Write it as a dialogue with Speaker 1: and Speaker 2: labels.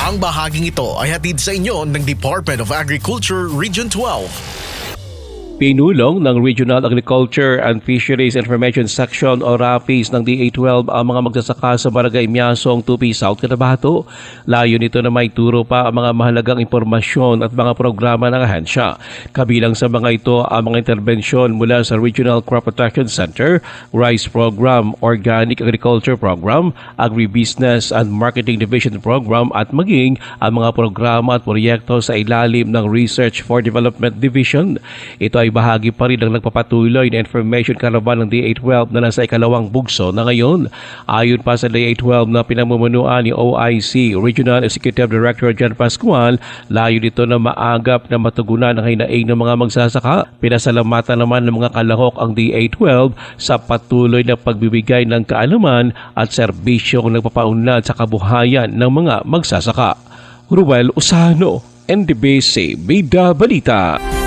Speaker 1: Ang bahaging ito ay hatid sa inyo ng Department of Agriculture Region 12.
Speaker 2: Pinulong ng Regional Agriculture and Fisheries Information Section o RAFIS ng DA12 ang mga magsasaka sa Barangay Miasong, Tupi, South Cotabato. Layo nito na may turo pa ang mga mahalagang impormasyon at mga programa ng ahensya. Kabilang sa mga ito ang mga interbensyon mula sa Regional Crop Protection Center, Rice Program, Organic Agriculture Program, Agribusiness and Marketing Division Program at maging ang mga programa at proyekto sa ilalim ng Research for Development Division. Ito ay bahagi pa rin ng nagpapatuloy na information caravan ng DA12 na nasa ikalawang bugso na ngayon. Ayon pa sa DA12 na pinamumunuan ni OIC Regional Executive Director John Pascual, layo dito na maagap na matugunan ang hinaing ng mga magsasaka. Pinasalamatan naman ng mga kalahok ang DA12 sa patuloy na pagbibigay ng kaalaman at serbisyong nagpapaunlad sa kabuhayan ng mga magsasaka. Ruel Usano, NDBC Bida Balita.